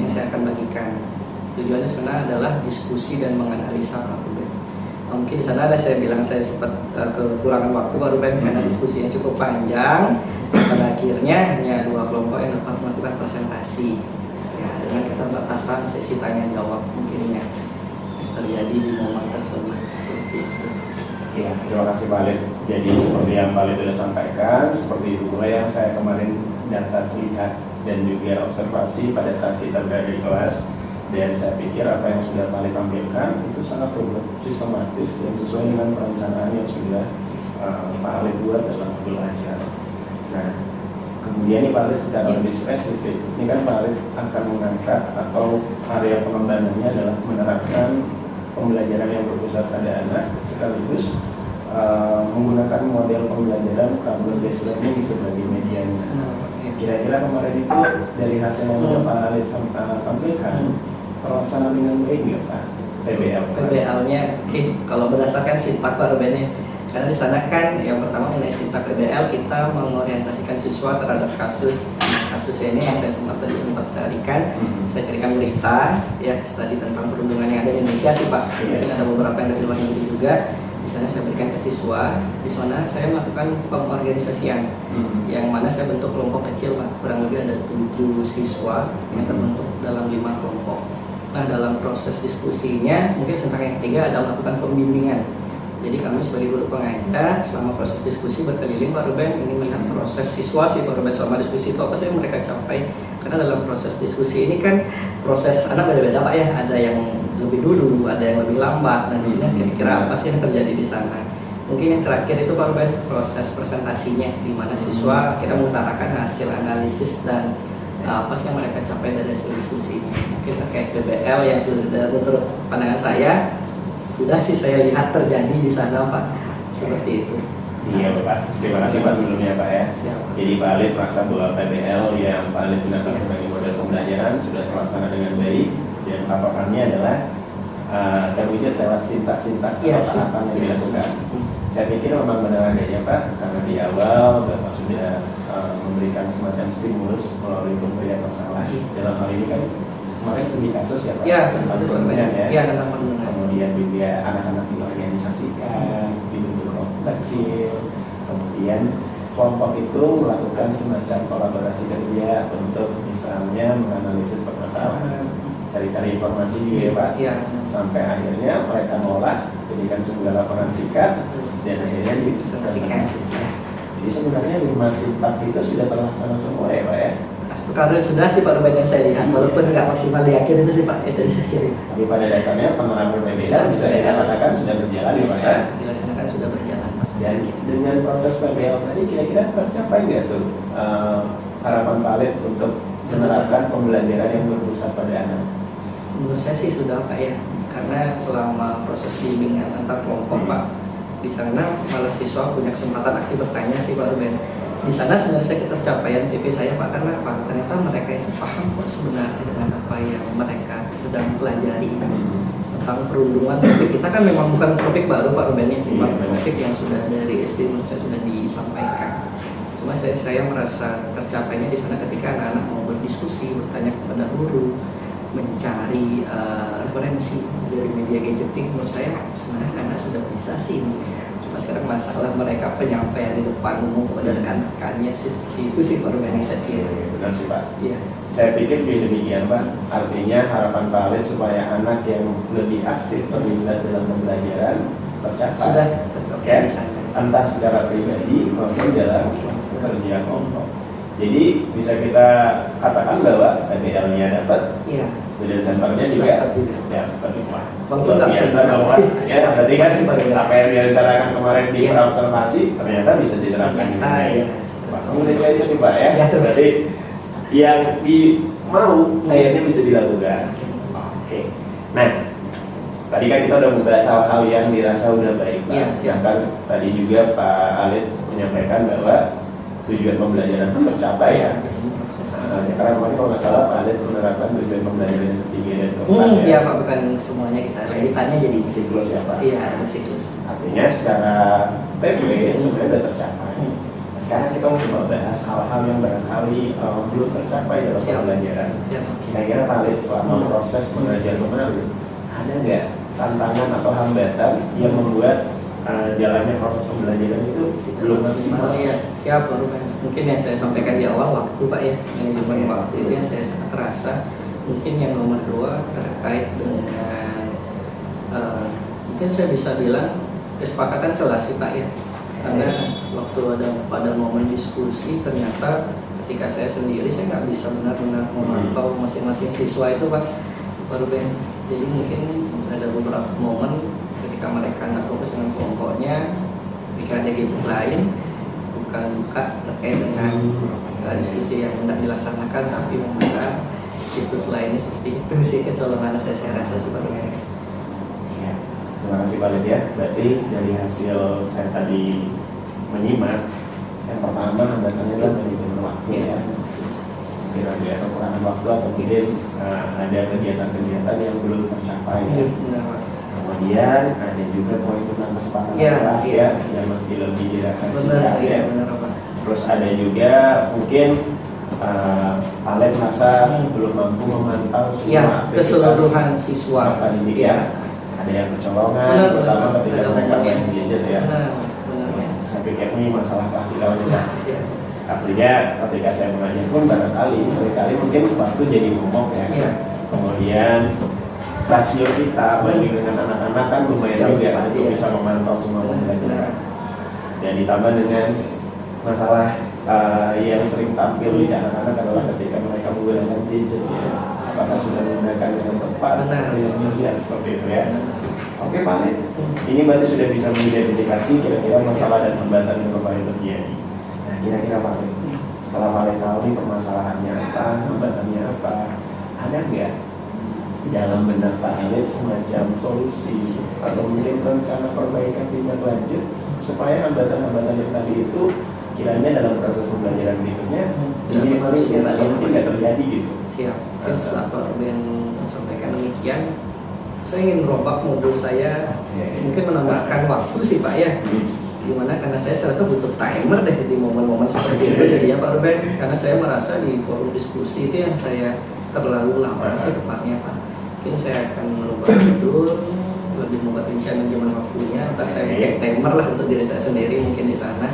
yang saya akan bagikan. Tujuannya sana adalah diskusi dan menganalisa Pak Ruben. Mungkin di sana ada saya bilang saya sempat kekurangan waktu Pak Ruben karena diskusinya cukup panjang. Pada akhirnya hanya 2 kelompok yang dapat melakukan presentasi. Ya, dengan keterbatasan sesi tanya jawab mungkinnya terjadi di momen tersebut. Seperti itu. Ya, terima kasih Pak Lid. Jadi seperti yang Pak Lid sudah sampaikan, seperti itu pula yang saya kemarin dapat lihat dan juga observasi pada saat kita berada di kelas. Dan saya pikir apa yang sudah Pak Lid tampilkan itu sangat sistematis dan sesuai dengan perencanaan yang sudah Pak Lid buat dalam belajar. Nah, kemudian ini Pak Lid secara lebih spesifik, ini kan Pak Lid akan mengangkat atau area pengembangannya adalah menerapkan pembelajaran yang berpusat pada anak sekaligus menggunakan model pembelajaran problem based learning sebagai medianya. Kira-kira kemarin itu dari hasil yang sudah Pak Lid tampilkan, pelaksanaan dengan baik nggak Pak? PBL-nya, kalau berdasarkan sintak Pak Ruben ya, karena di sana kan yang pertama mengenai sintak PBL kita mengorientasikan siswa terhadap kasusnya ini yang saya sempat carikan. Saya carikan berita ya tadi tentang perundungan yang ada di Indonesia sih Pak. Mungkin ada beberapa yang dari luar negeri juga. Di sana saya berikan ke siswa. Di sana saya melakukan pengorganisasian, yang mana saya bentuk kelompok kecil Pak. Kurang lebih ada 7 siswa yang terbentuk dalam 5 kelompok. Nah, dalam proses diskusinya mungkin tentang yang ketiga ada melakukan pembimbingan. Jadi kami sebagai guru pengajar selama proses diskusi berkeliling Pak Ruben ini melihat proses siswa sih Pak Ruben selama diskusi itu apa sih yang mereka capai. Karena dalam proses diskusi ini kan proses anak beda-beda Pak ya, ada yang lebih dulu, ada yang lebih lambat, dan di sini kira-kira apa sih yang terjadi di sana. Mungkin yang terakhir itu Pak Ruben proses presentasinya, di mana siswa kita mengutarakan hasil analisis dan apa sih yang mereka capai dari hasil diskusi. Mungkin terkait PBL yang sudah menurut pandangan saya sudah sih saya lihat terjadi di sana Pak, seperti itu. Iya Pak, terima kasih Pak sebelumnya Pak ya. Siap. Jadi Pak Lid merasa bahwa PBL yang Pak Lid gunakan sebagai model pembelajaran sudah terlaksana dengan baik, dan paparannya adalah terwujud lewat sintak-sintak atau tahapan yang dilakukan. Saya pikir memang benar adanya Pak, karena di awal Bapak sudah memberikan semacam stimulus melalui pemberian masalah. Dalam hal ini kan kemarin studi kasus ya Pak, tentang perundungan ya. Iya, tentang perundungan. Kemudian juga anak-anak diorganisasikan, dibentuk kelompok kecil. Kemudian kelompok itu melakukan semacam kolaborasi kerja untuk misalnya menganalisis permasalahan, cari-cari informasi juga ya Pak. Iya. Sampai akhirnya mereka mengolah, jadikan sebuah laporan singkat dan akhirnya dipresentasikan. Jadi sebenarnya 5 sintak itu sudah terlaksana semua ya Pak ya. Kalau sudah sih Pak Ruben yang saya lihat, walaupun nggak maksimal yakin itu sih Pak, itu bisa cerita. Tapi pada dasarnya penerapan PBL bisa dikatakan sudah berjalan ya Pak ya. Dilaksanakan sudah berjalan Pak. Dan dengan proses PBL tadi kira-kira tercapai nggak tuh harapan Pak Lid untuk menerapkan pembelajaran yang berpusat pada anak? Menurut saya sih sudah Pak ya, karena selama proses bimbingan antar kelompok Pak, di sana malah siswa punya kesempatan aktif bertanya sih Pak Ruben. Di sana sebenarnya tercapaian TP saya Pak, karena Pak ternyata mereka itu paham kok sebenarnya dengan apa yang mereka sedang pelajari tentang perundungan. Topik kita kan memang bukan topik baru Pak Ruben ya, topik yang sudah dari SD menurut saya sudah disampaikan. Cuma saya merasa tercapainya di sana ketika anak-anak mau berdiskusi, bertanya kepada guru, mencari referensi dari media gadgeting. Menurut saya sebenarnya anak sudah bisa sih. Cuma sekarang masalah mereka penyampaian di depan umum kepada rekan-rekannya sih, itu sih baru yang saya kira. Benar sih Pak. Iya. Saya pikir demikian Pak. Artinya harapan Pak Lid supaya anak yang lebih aktif terlibat dalam pembelajaran tercapai. Sudah tercapai di sana. Entah secara pribadi maupun dalam kerja kelompok. Jadi bisa kita katakan bahwa PBL-nya dapat, Iya. student center-nya juga Dapat juga. dapat. Wah, Bang, luar nggak biasa bisa bahwa ya berarti kan apa yang direncanakan kemarin di Iya. observasi ternyata bisa diterapkan di Ternyata, sini. ya. Wah, congratulations nih Pak ya. Ya, terima Berarti yang mau akhirnya bisa dilakukan. Oke. Nah, tadi kan kita udah membahas hal-hal yang dirasa udah baik Pak. Iya, siap. Sedangkan tadi juga Pak Alid menyampaikan bahwa tujuan pembelajaran itu tercapai ya. Karena kemarin kalau nggak salah Pak Alid menerapkan tujuan pembelajaran yang ketiga dan keempat ya. Iya Pak, bukan semuanya kita editannya jadi Siklus ya Pak. Iya, ada siklus. Artinya secara TP sebenarnya sudah tercapai. Nah, sekarang kita mau coba bahas hal-hal yang barangkali belum tercapai dalam Siap. pembelajaran. Siap. Kira-kira Pak Alid selama proses mengajar mengajar ada nggak tantangan atau hambatan yang membuat jalannya proses pembelajaran itu belum maksimal? Ya, siap Pak Ruben. Mungkin yang saya sampaikan di awal waktu Pak ya, manajemen waktu itu yang saya sangat terasa. Mungkin yang nomor 2 terkait dengan mungkin saya bisa bilang kesepakatan kelas sih Pak ya. Karena waktu ada pada momen diskusi ternyata ketika saya sendiri saya nggak bisa benar-benar memantau masing-masing siswa itu Pak Ruben. Jadi mungkin ada beberapa momen ketika mereka nggak fokus dengan kelompoknya, ketika ada gadget lain bukan buka terkait dengan diskusi yang hendak dilaksanakan, tapi membuka situs lainnya seperti itu sih kecolongan saya rasa seperti itu. Ya, terima kasih Pak Alid ya. Berarti dari hasil saya tadi menyimak, yang pertama hambatannya adalah manajemen waktu ya. Mungkin ada kekurangan waktu atau mungkin ada kegiatan-kegiatan yang belum tercapai ya. Benar Pak. Kemudian ada juga poin tentang kesepakatan Iya, kelas iya. ya, yang mesti lebih Benar, direfleksikan iya ya. benar Pak. Terus ada juga mungkin Aled merasa belum mampu memantau semua Ya, aktivitas keseluruhan siswa. peserta didik Iya. ya. Ada yang kecolongan, Benar, terutama benar. ketika Ada mereka momen main yang- gadget ya. Benar, benar. Saya pikir ini masalah klasikal juga. Siap. Artinya ketika saya mengajar pun barangkali seringkali mungkin waktu jadi momok ya. Iya. Kemudian rasio kita banding dengan anak-anak kan lumayan Jauh, juga Pak, untuk iya. bisa memantau semua pembelajaran. Benar. Dan ditambah dengan masalah yang sering tampil di anak-anak adalah ketika mereka menggunakan gadget ya. Apakah sudah menggunakan dengan tepat? Benar. Ya, seperti itu ya. Oke Pak Alid, ini berarti sudah bisa mengidentifikasi kira-kira masalah dan hambatan yang kembali terjadi. Nah kira-kira Pak Alid, setelah Pak Alid tahu nih permasalahannya apa, hambatannya apa, ada nggak dalam benak Pak Alid semacam solusi atau mungkin rencana perbaikan tindak lanjut supaya hambatan-hambatan yang tadi itu kiranya dalam proses pembelajaran berikutnya diminimalisir atau mungkin nggak terjadi gitu. Siap. Mungkin setelah Pak Ruben sampaikan demikian, saya ingin merombak modul saya, mungkin menambahkan waktu sih Pak ya. Gimana karena saya selalu butuh timer deh di momen-momen seperti itu ya Pak Ruben. Karena saya merasa di forum diskusi itu yang saya terlalu lama sih tepatnya Pak. Mungkin saya akan merubah modul, lebih membuat rencana manajemen waktunya. Entah saya pakai timer lah untuk diri saya sendiri mungkin di sana.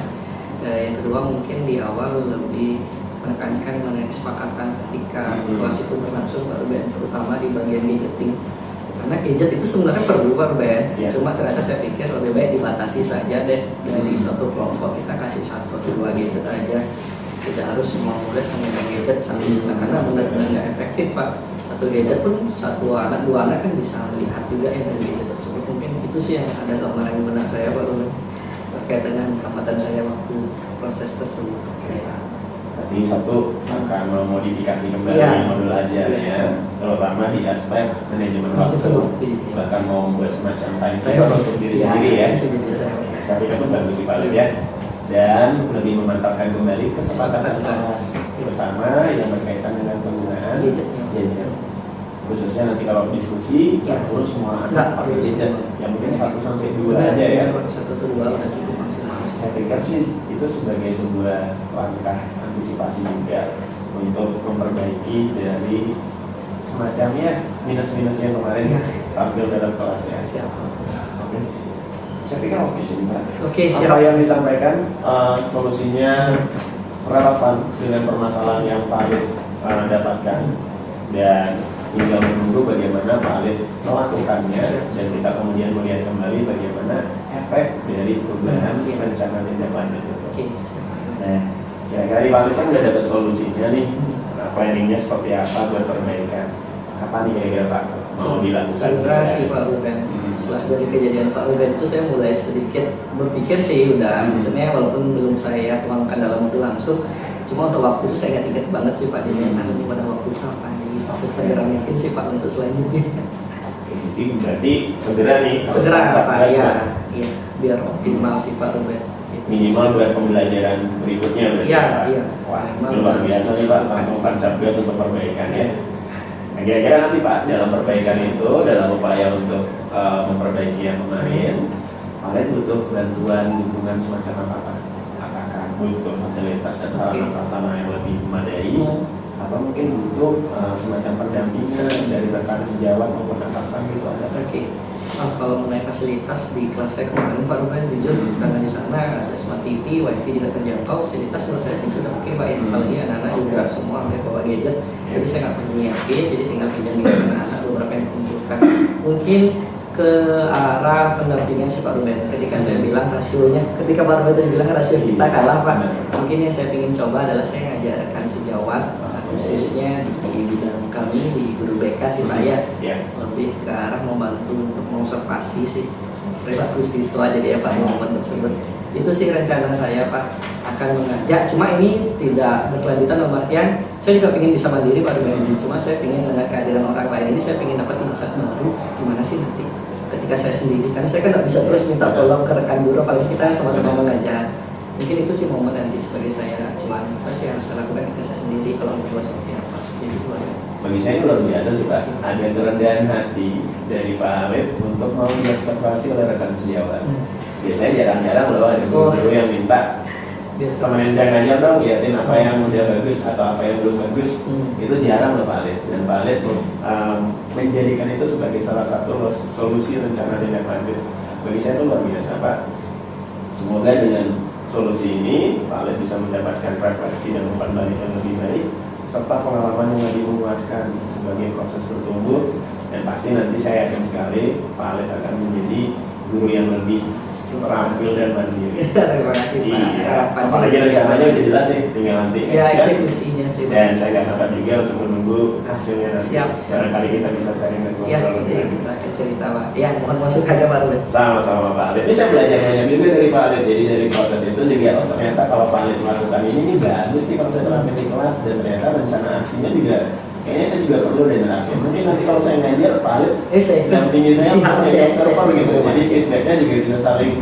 Yang kedua mungkin di awal lebih menekankan mengenai kesepakatan ketika kelas itu berlangsung Pak Ruben, terutama di bagian gadgeting. Karena gadget itu sebenarnya perlu Pak Ruben, Ya. cuma ternyata saya pikir lebih baik dibatasi saja deh dari satu kelompok kita kasih 1 atau 2 gadget aja. Tidak harus semua murid memegang gadget karena benar-benar nggak efektif Pak. Satu gadget pun 1 anak 2 anak kan bisa melihat juga yang dari gadget tersebut. Mungkin itu sih yang ada gambaran di benak saya Pak Ruben terkait dengan hambatan saya waktu proses tersebut. Tadi satu akan memodifikasi kembali Iya. modul ajar ya, terutama di aspek manajemen waktu, bahkan mau membuat semacam timer untuk diri sendiri ya. Saya pikir itu bagus sih Pak Alid ya. Dan lebih memantapkan kembali kesepakatan kelas, terutama yang berkaitan dengan penggunaan gadget. Khususnya nanti kalau diskusi, Ya. terus semua Nggak. anak pakai gadget, yang mungkin 1 sampai 2 aja ya. 1 atau 2 udah cukup maksimal. Saya pikir sih itu sebagai sebuah langkah antisipasi juga untuk memperbaiki dari semacamnya minus-minus yang kemarin Ya. tampil dalam kelas ya. Siap. Oke. Saya pikir oke sih Pak. Oke, Apa siap. yang disampaikan solusinya relevan dengan permasalahan yang Pak Alid dapatkan dan tinggal menunggu bagaimana Pak Alid melakukannya dan kita kemudian melihat kembali bagaimana efek dari perubahan rencana tindak lanjut itu. Oke. Nah, Kira-kira Pak Alif kan udah dapat solusinya nih. Nah, planningnya seperti apa buat perbaikan? Apa nih kira-kira Pak mau dilakukan? Sebenarnya sih Pak Ruben, setelah dari kejadian Pak Ruben itu saya mulai sedikit berpikir sih udah, maksudnya walaupun belum saya tuangkan dalam mobil langsung, cuma untuk waktu itu saya nggak ingat banget sih Pak, jadi pada waktu itu apa nih, segera mungkin sih Pak untuk selanjutnya. Jadi berarti segera nih, Segera Pak, Satgas, iya, Pak. iya, biar optimal sih Pak Ruben. Minimal buat pembelajaran berikutnya berarti Iya, Pak. iya. Wah, Memang luar biasa nih Pak, langsung tancap gas untuk perbaikan ya. Nah, kira-kira nanti Pak, dalam perbaikan itu, dalam upaya untuk memperbaiki yang kemarin, kalian butuh bantuan, dukungan semacam apa Pak? Apakah butuh fasilitas dan sarana prasarana yang lebih memadai? Atau mungkin butuh semacam pendampingan dari rekan sejawat maupun atasan gitu ada? Oke. Kalau mengenai fasilitas di kelas saya kemarin Pak Ruben jujur karena di sana ada smart TV, wifi juga terjangkau, fasilitas menurut saya sih sudah oke Pak ya. Apalagi anak-anak juga semua udah bawa gadget, jadi saya nggak perlu nyiapin, jadi tinggal pinjam dengan anak-anak beberapa yang dikumpulkan. Mungkin ke arah pendampingan si Pak Ruben. Ketika saya bilang rasionya, ketika Pak Ruben tadi bilang rasio kita kalah Pak, mungkin yang saya ingin coba adalah saya ngajarkan sejawat khususnya di bidang kami di guru BK sih Pak ya, lebih ke arah membantu untuk mengobservasi sih perilaku siswa, jadi ya Pak momen tersebut itu sih rencana saya Pak, akan mengajak, cuma ini tidak berkelanjutan dalam artian saya juga ingin bisa mandiri Pak Ruben, cuma saya ingin dengan kehadiran orang lain ini saya ingin dapat insight baru gimana sih nanti ketika saya sendiri, karena saya kan nggak bisa terus minta tolong ke rekan guru apalagi kita sama-sama mengajar. Mungkin itu sih momen nanti sebagai saya, cuman apa sih yang harus saya lakukan ketika saya sendiri kalau mencoba seperti apa itu aja. Bagi saya luar biasa sih Pak, ada kerendahan hati dari Pak Alif untuk mau diobservasi oleh rekan sejawat. Biasanya jarang-jarang loh ada guru yang minta temenin saya ngajar dong, liatin apa yang udah bagus atau apa yang belum bagus. Itu jarang loh Pak Alif, dan Pak Alif menjadikan itu sebagai salah satu solusi rencana tindak lanjut. Bagi saya itu luar biasa Pak. Semoga dengan solusi ini Pak Alif bisa mendapatkan refleksi dan umpan balik yang lebih baik serta pengalaman yang lebih menguatkan sebagai proses bertumbuh, dan pasti nanti saya yakin sekali Pak Alif akan menjadi guru yang lebih terampil dan mandiri. Terima kasih Pak. Iya, apalagi rencananya udah jelas sih, tinggal nanti Ya action. eksekusinya sih. Dan saya nggak sabar juga untuk menunggu hasilnya nanti. Siap. Barangkali kita bisa sharing dan Ya, ngobrol lebih lanjut. kita akan cerita Pak. Ya, mohon masuk aja Pak Ruben. Sama-sama Pak Alif. Ini saya belajar banyak juga dari Pak Alif. Jadi dari proses itu juga oh, ternyata kalau Pak Alif melakukan ini bagus sih kalau saya terapin di kelas, dan ternyata rencana aksinya juga kayaknya saya juga perlu deh nerapin. Mungkin nanti kalau saya ngajar Pak Alif dampingi saya pakai server gitu. Jadi feedbacknya juga bisa saling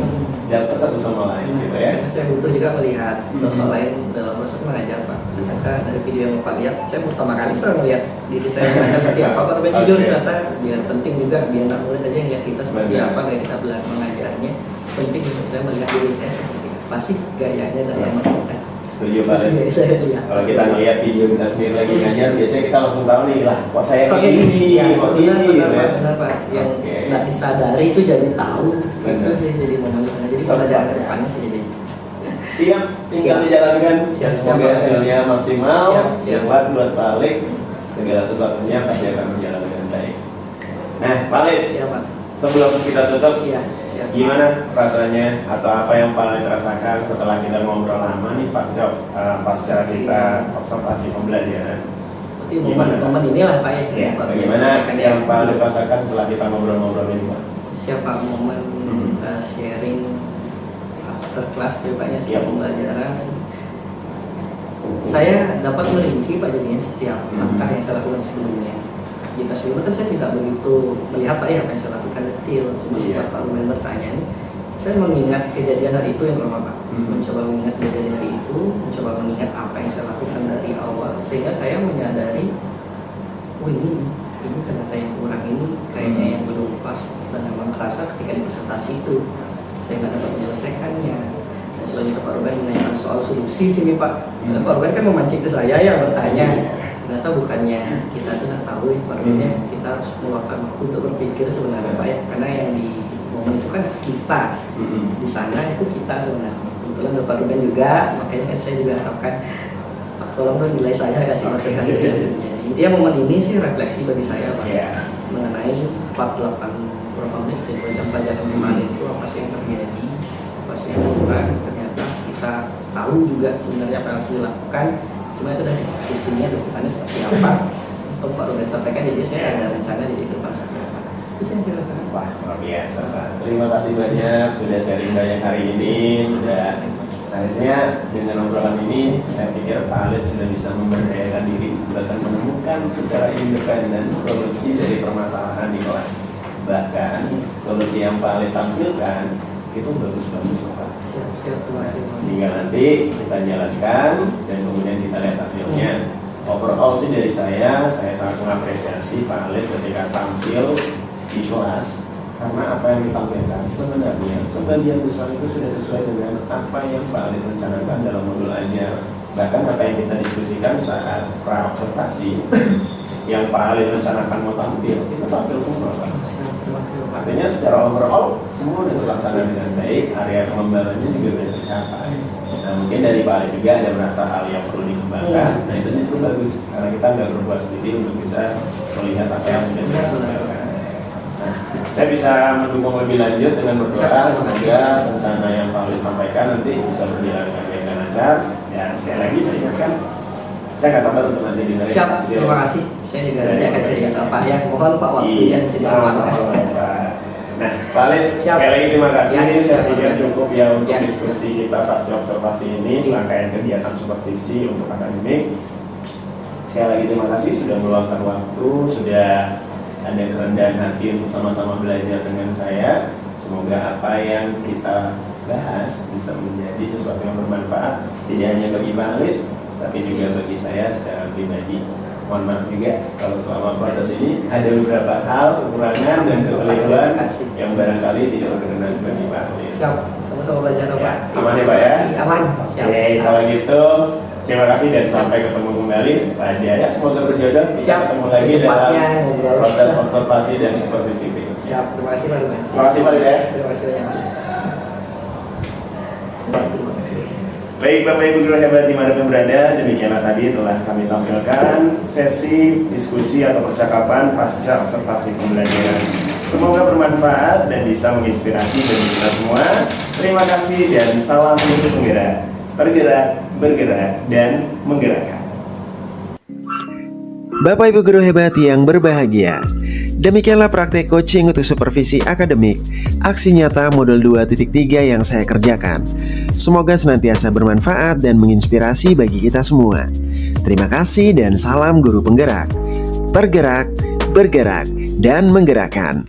dapat satu sama lain gitu ya. Karena saya butuh juga melihat sosok lain dalam proses mengajar Pak. Ternyata dari video yang Bapak lihat, saya pertama kali saya melihat diri saya mengajar seperti apa. Pak Ruben jujur ternyata biar penting juga, biar anak murid aja yang lihat kita seperti apa, kayak kita belajar mengajarnya. Penting untuk saya melihat diri saya seperti apa sih gayanya dalam mengajar. Setuju Pak Alif. Saya lihat. Kalau kita ngeliat video kita sendiri lagi ngajar, biasanya kita langsung tahu nih lah, kok saya Kok kayak ini, gini, ya, kok benar, gini gitu benar, ya. benar Pak. Yang Oke. nggak disadari itu jadi tahu. Benar. Itu sih jadi momen sana. Jadi pelajaran ke depannya sih jadi. Siap, tinggal Siap. dijalankan. Siap, Semoga siap. hasilnya maksimal. Siap, siap. Buat Pak Alif, segala sesuatunya pasti akan berjalan dengan baik. Nah, Pak Alif, Siapa? sebelum kita tutup, Iya, siap. gimana rasanya atau apa yang Pak Alif rasakan setelah kita ngobrol lama nih pasca kita observasi pembelajaran? Berarti momen inilah Pak ya. Ya, Pak bagaimana sampaikan yang Pak Alif rasakan setelah kita ngobrol-ngobrol ini Pak? Siapa momen sharing after class juga Siap. pembelajaran. Saya dapat merinci Pak jadinya setiap langkah yang saya lakukan sebelumnya. Jika sebelumnya kan saya tidak begitu melihat Pak ya apa yang saya lakukan detail. Cuma setelah Pak Ruben bertanya ini, saya mengingat kejadian hari itu yang pertama Pak. Mencoba mengingat kejadian hari itu, mencoba mengingat apa yang saya lakukan dari awal, sehingga saya menyadari, oh ini ternyata yang kurang ini, kayaknya yang belum pas, dan memang terasa ketika di presentasi itu saya nggak dapat menyelesaikannya. Dan selanjutnya Pak Ruben menanyakan soal solusi sini Pak. Dan Pak Ruben kan memancing ke saya ya bertanya. Ternyata bukannya kita tuh nggak tahu ya Pak Ruben, kita harus meluangkan waktu untuk berpikir sebenarnya Pak ya, karena yang di momen itu kan kita di sana itu kita sebenarnya. Kebetulan ada Pak Ruben juga, makanya kan saya juga harapkan Pak tolong dong nilai saya kasih masukan gitu. Intinya momen ini sih refleksi bagi saya Pak mengenai 48 berapa menit jam pelajaran kemarin itu apa sih yang terjadi, apa sih yang kurang. Ternyata kita bisa tahu juga sebenarnya apa yang harus dilakukan. Cuma itu dari diskusinya dokumennya seperti apa. Untuk Pak Ruben sampaikan, jadi saya ada rencana di depan seperti apa. Itu saya jelaskan. Wah, luar biasa Pak. Terima kasih banyak sudah sharing banyak hari ini. Sudah akhirnya dengan obrolan ini saya pikir Pak Alid sudah bisa memberdayakan diri, bahkan menemukan secara independen solusi dari permasalahan di kelas. Bahkan solusi yang Pak Alid tampilkan itu bagus-bagus Pak. Siap, terima kasih. Hingga nanti kita jalankan dan kemudian kita lihat hasilnya. Overall sih dari saya sangat mengapresiasi Pak Alid ketika tampil di kelas, karena apa yang ditampilkan sebenarnya sebagian besar itu sudah sesuai dengan apa yang Pak Alid rencanakan dalam modul ajar. Bahkan apa yang kita diskusikan saat pra-observasi yang Pak Alid rencanakan mau tampil, kita tampil semua Pak. Artinya secara overall semua sudah terlaksana dengan baik, area pengembangannya juga sudah tercapai. Nah mungkin dari Pak Alid juga ada merasa hal yang perlu dikembangkan. Nah itu justru bagus, karena kita nggak berbuat sendiri untuk bisa melihat apa yang sudah dilakukan. Saya bisa mendukung lebih lanjut dengan berdoa semoga rencana yang Pak Alid sampaikan nanti bisa berjalan dengan baik dan lancar. Ya sekali lagi saya ingatkan, saya nggak sabar untuk nanti dengar Siap, terima kasih. Saya juga nanti akan cerita Pak ya. Mohon Pak waktunya jadi sama-sama Pak. Nah Pak Alid, sekali lagi terima kasih. Saya pikir cukup ya untuk diskusi kita pasca observasi ini, serangkaian kegiatan supervisi untuk akademik. Sekali lagi terima kasih sudah meluangkan waktu, sudah ada kerendahan hati untuk sama-sama belajar dengan saya. Semoga apa yang kita bahas bisa menjadi sesuatu yang bermanfaat, tidak hanya bagi Pak Alid, tapi juga bagi saya secara pribadi. Mohon maaf juga kalau selama proses ini ada beberapa hal, kekurangan dan kekeliruan yang barangkali tidak berkenan bagi Pak Alid. Siap, sama-sama belajar Pak. Ya, aman ya Pak ya? Aman. Siap. Oke, kalau gitu terima kasih dan sampai ketemu kembali Pak Jaya. Semoga berjodoh. Siap. Ketemu lagi dalam Ngobrol. proses observasi dan supervisi berikutnya. Siap, terima kasih Pak Ruben. Terima kasih Pak ya. Terima kasih banyak Pak. Terima kasih. Baik Bapak Ibu guru hebat dimanapun berada, demikianlah tadi telah kami tampilkan sesi diskusi atau percakapan pasca observasi pembelajaran. Semoga bermanfaat dan bisa menginspirasi bagi kita semua. Terima kasih dan salam untuk penggerak, bergerak, bergerak, dan menggerakkan. Bapak Ibu guru hebat yang berbahagia, demikianlah praktek coaching untuk supervisi akademik aksi nyata modul 2.3 yang saya kerjakan. Semoga senantiasa bermanfaat dan menginspirasi bagi kita semua. Terima kasih dan salam guru penggerak. Tergerak, bergerak, dan menggerakkan.